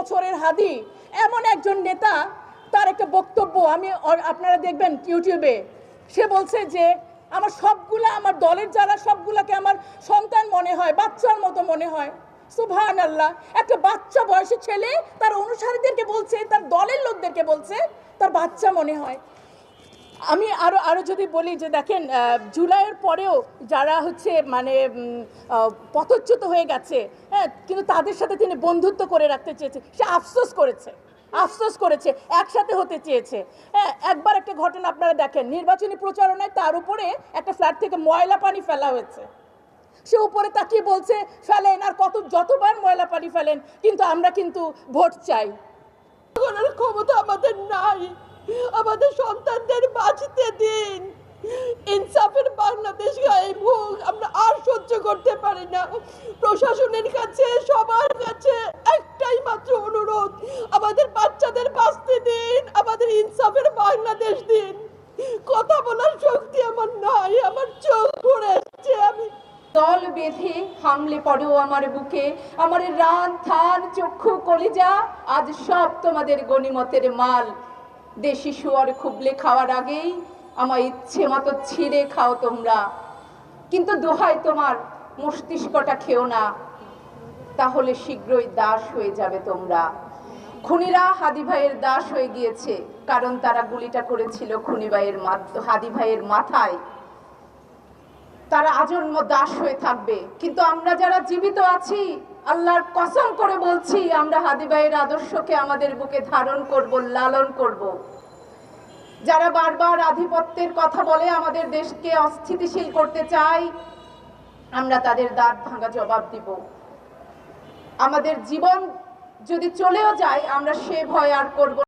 বছরের হাদি, এমন একজন নেতা, তার একটা বক্তব্য আপনারা দেখবেন ইউটিউবে। সে বলছে যে আমার সবগুলা, আমার দলের যারা, সবগুলাকে আমার সন্তান মনে হয়, বাচ্চার মতো মনে হয়। সুবহানাল্লাহ, একটা বাচ্চা বয়সী ছেলে তার অনুসারীদেরকে বলছে, তার দলের লোকদেরকে বলছে তার বাচ্চা মনে হয়। আমি আরো যদি বলি যে দেখেন, জুলাইয়ের পরেও যারা হচ্ছে মানে পথচ্যুত হয়ে গেছে, হ্যাঁ, কিন্তু তাদের সাথে তিনি বন্ধুত্ব করে রাখতে চেয়েছে। সে আফসোস করেছে, একসাথে হতে চেয়েছে। হ্যাঁ, একবার একটা ঘটনা আপনারা দেখেন, নির্বাচনী প্রচারণায় তার উপরে একটা ফ্ল্যাট থেকে ময়লা পানি ফেলা হয়েছে। সে উপরে তাকিয়ে বলছে ফেলেন, আর যতবার ময়লা পানি ফেলেন, কিন্তু আমরা কিন্তু ভোট চাই। ক্ষমতা আমাদের নাই, আমাদের সন্তানদের বাঁচতে দিন। ইনসাফের বাংলাদেশ গায়েব হোক, আমরা আর সহ্য করতে পারি না। প্রশাসনের কাছে, সবার কাছে একটাই মাত্র অনুরোধ, আমাদের বাচ্চাদের বাঁচতে দিন, আমাদের ইনসাফের বাংলাদেশ দিন। কথা বলার শক্তি আমার নাই, আমার চোখ পড়ে আসছে। আমি দল বেঁধে হামলে পড়েও আমার বুকে, আমার রান থান চক্ষু কলিজা আজ সব তোমাদের গনিমতের মাল। দেশি শুয়ার খুবলে খাওয়ার আগেই আমার ইচ্ছে মতো ছিঁড়ে খাও তোমরা, কিন্তু দোহাই তোমার মস্তিষ্কটা খেও না, তাহলে শীঘ্রই দাস হয়ে যাবে তোমরা। খুনিরা হাদি ভাইয়ের দাস হয়ে গিয়েছে, কারণ তারা গুলিটা করেছিল হাদি ভাইয়ের মাথায়। তারা আজন্ম দাস হয়ে থাকবে, কিন্তু আমরা যারা জীবিত আছি, আল্লাহর কসম করে বলছি, আমরা হাদি ভাইয়ের আদর্শকে আমাদের বুকে ধারণ করব, লালন করব। যারা বারবার আধিপত্যের কথা বলে আমাদের দেশকে অস্থিতিশীল করতে চায়, আমরা তাদের দাঁত ভাঙা জবাব দিব। আমাদের জীবন যদি চলেও যায়, আমরা সে ভয় আর করব